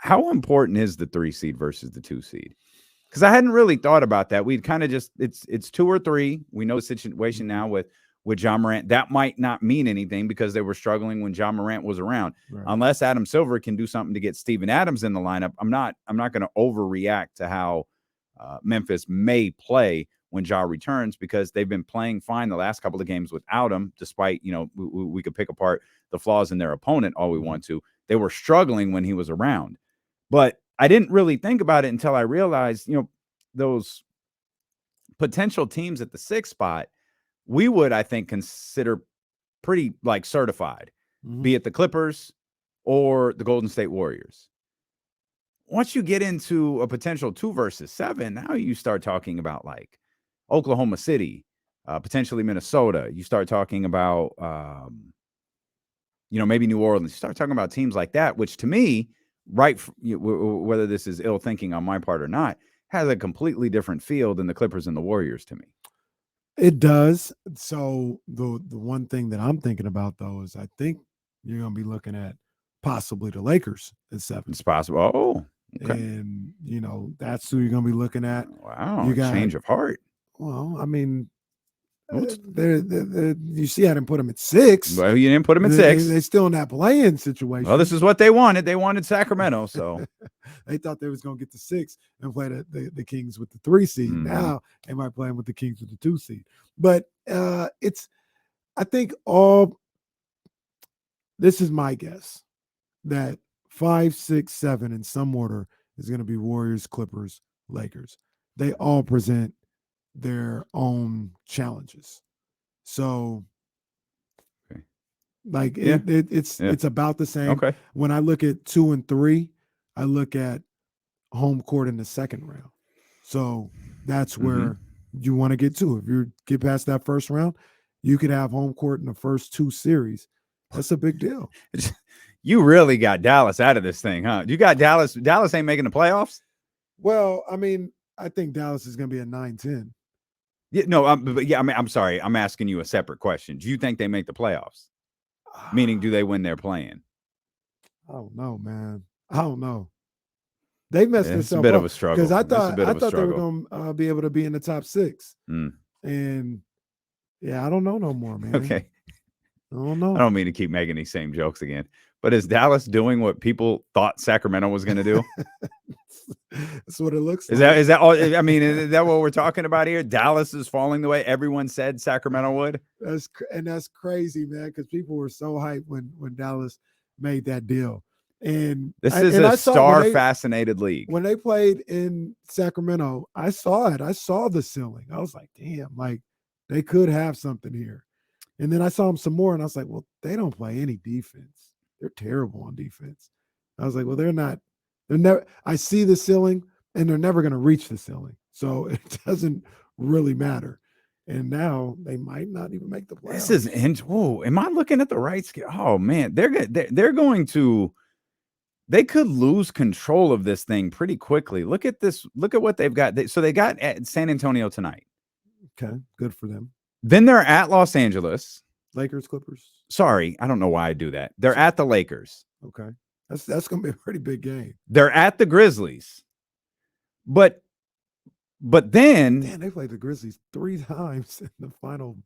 how important is the 3 seed versus the 2 seed? Because I hadn't really thought about that. We'd kind of just it's 2 or 3. We know the situation now with John Morant. That might not mean anything because they were struggling when John Morant was around. Right. Unless Adam Silver can do something to get Steven Adams in the lineup, I'm not going to overreact to how Memphis may play when Ja returns, because they've been playing fine the last couple of games without him, despite, we could pick apart the flaws in their opponent all we want to. They were struggling when he was around. But I didn't really think about it until I realized, those potential teams at the 6th spot, we would, I think, consider pretty like certified, be it the Clippers or the Golden State Warriors. Once you get into a potential 2 versus 7, now you start talking about like Oklahoma City, potentially Minnesota. You start talking about, maybe New Orleans. You start talking about teams like that, which to me, whether this is ill thinking on my part or not, has a completely different feel than the Clippers and the Warriors to me. It does. So the one thing that I'm thinking about, though, is I think you're going to be looking at possibly the Lakers at 7. It's possible. Oh, okay. And, that's who you're going to be looking at. Wow. You got change of heart. Well, I mean, you see, I didn't put them at 6. Well, you didn't put them at 6. They're still in that play-in situation. Well, this is what they wanted. They wanted Sacramento, so they thought they was going to get the 6 and play the Kings with the 3 seed. Now they might play with the Kings with the 2 seed. But I think this is my guess, that 5, 6, 7 in some order is going to be Warriors, Clippers, Lakers. They all present their own challenges. So it's about the same. Okay. When I look at 2 and 3, I look at home court in the 2nd round. So that's where you want to get to. If you get past that 1st round, you could have home court in the first 2 series. That's a big deal. You really got Dallas out of this thing, huh? You got Dallas. Dallas ain't making the playoffs? Well, I mean, I think Dallas is going to be a 9-10. Yeah, no, I'm sorry. I'm asking you a separate question. Do you think they make the playoffs? Meaning, do they win their play-in? I don't know, man. I don't know. They messed themselves up. It's a bit of a struggle. Because I thought they were going to be able to be in the top 6. And, I don't know no more, man. Okay. I don't know. I don't mean to keep making these same jokes again. But is Dallas doing what people thought Sacramento was going to do? That's what it looks like. Is that all? I mean, is that what we're talking about here? Dallas is falling the way everyone said Sacramento would? That's crazy, man, because people were so hyped when Dallas made that deal. And this is a star-fascinated league. When they played in Sacramento, I saw it. I saw the ceiling. I was like, damn, like they could have something here. And then I saw them some more, and I was like, well, they don't play any defense. They're terrible on defense. I was like, well, they're never. I see the ceiling, and they're never going to reach the ceiling. So it doesn't really matter. And now they might not even make the playoffs. This is whoa. Am I looking at the right scale? Oh man, they're going to. They could lose control of this thing pretty quickly. Look at this. Look at what they've got. So they got at San Antonio tonight. Okay, good for them. Then they're at Los Angeles. Lakers, Clippers. Sorry, I don't know why I do that. They're at the Lakers. Okay. That's going to be a pretty big game. They're at the Grizzlies. But then they played the Grizzlies 3 times in the final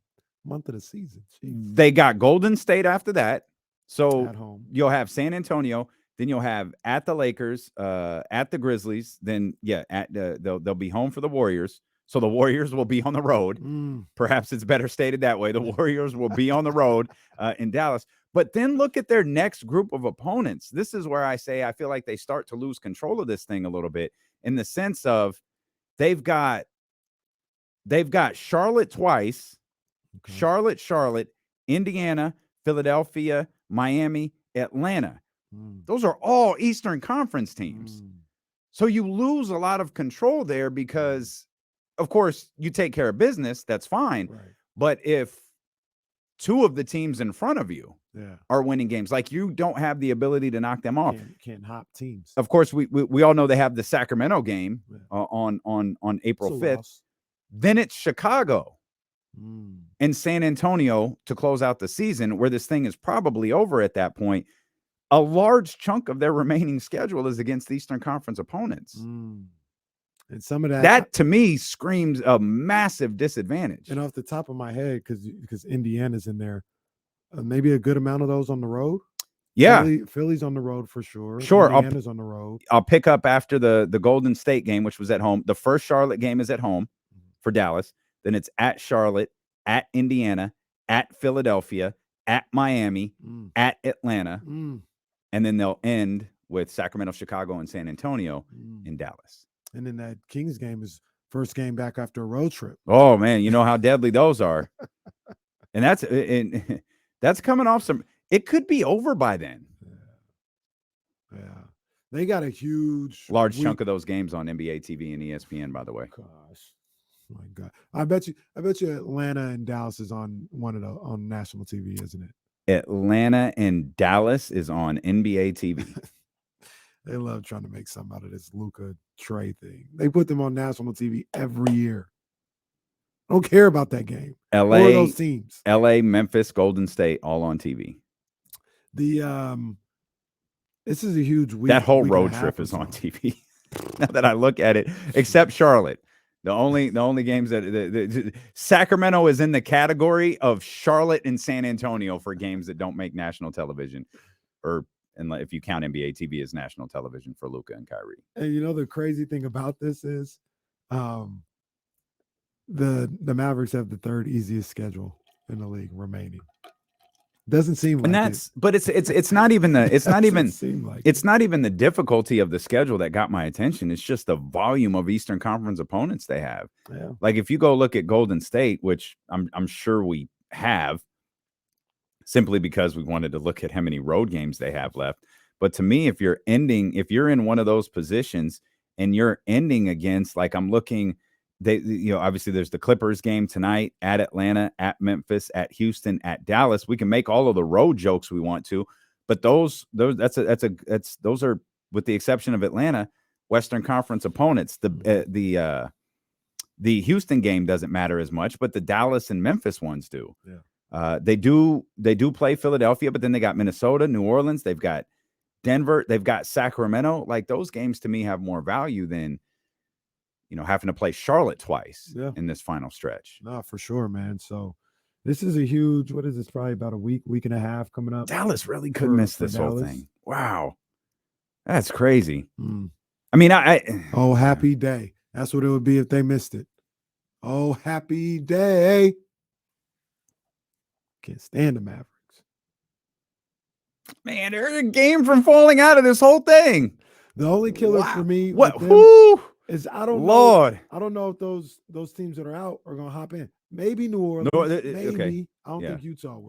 month of the season. Jeez. They got Golden State after that. So at home. You'll have San Antonio, then you'll have at the Lakers, at the Grizzlies, then they'll be home for the Warriors. So the Warriors will be on the road. Perhaps it's better stated that way. The Warriors will be on the road in Dallas. But then look at their next group of opponents. This is where I say I feel like they start to lose control of this thing a little bit, in the sense of they've got Charlotte twice, okay. Charlotte, Indiana, Philadelphia, Miami, Atlanta. Those are all Eastern Conference teams. So you lose a lot of control there because, of course, you take care of business, that's fine. Right. But if 2 of the teams in front of you are winning games, like, you don't have the ability to knock them off. Can't hop teams. Of course, we all know they have the Sacramento game on April 5th. Then it's Chicago and San Antonio to close out the season, where this thing is probably over at that point. a large chunk of their remaining schedule is against Eastern Conference opponents. And some of That to me screams a massive disadvantage. And off the top of my head, because Indiana's in there, maybe a good amount of those on the road. Yeah, Philly's on the road for sure. Sure, Indiana's on the road. I'll pick up after the Golden State game, which was at home. The first Charlotte game is at home for Dallas. Then it's at Charlotte, at Indiana, at Philadelphia, at Miami, at Atlanta, and then they'll end with Sacramento, Chicago, and San Antonio in Dallas. And then that Kings game is first game back after a road trip. Oh man, you know how deadly those are. And that's coming off some. It could be over by then. Yeah. They got a large chunk of those games on NBA TV and ESPN, by the way. Gosh. My God. I bet you Atlanta and Dallas is on on national TV, isn't it? Atlanta and Dallas is on NBA TV. They love trying to make something out of this Luka Trey thing. They put them on national TV every year. I don't care about that game. LA, or those teams. LA, Memphis, Golden State, all on TV. This is a huge week. That whole road trip is on TV. Now that I look at it, except Charlotte. The only games that Sacramento is in the category of Charlotte and San Antonio for games that don't make national television, and if you count NBA TV as national television for Luka and Kyrie. And you know the crazy thing about this is, the Mavericks have the third easiest schedule in the league remaining. Doesn't seem like but it's not even it's not even the difficulty of the schedule that got my attention. It's just the volume of Eastern Conference opponents they have. Yeah. Like if you go look at Golden State, which I'm sure we have, simply because we wanted to look at how many road games they have left. But to me, if you're in one of those positions and you're ending against, like I'm looking. Obviously there's the Clippers game tonight at Atlanta, at Memphis, at Houston, at Dallas. We can make all of the road jokes we want to, but those are, with the exception of Atlanta, Western Conference opponents. The Houston game doesn't matter as much, but the Dallas and Memphis ones do. Yeah. They do play Philadelphia, but then they got Minnesota, New Orleans, they've got Denver, they've got Sacramento. Like those games to me have more value than having to play Charlotte twice in this final stretch. No, for sure, man. So this is a huge, what is this? Probably about a week and a half coming up. Dallas really could miss this whole thing. Wow. That's crazy. I mean, oh, happy day. That's what it would be if they missed it. Oh, happy day. Can't stand the Mavericks. Man, they're a game from falling out of this whole thing. The only killer for me is I don't know if those teams that are out are gonna hop in. Maybe New Orleans. Maybe. I don't think Utah will.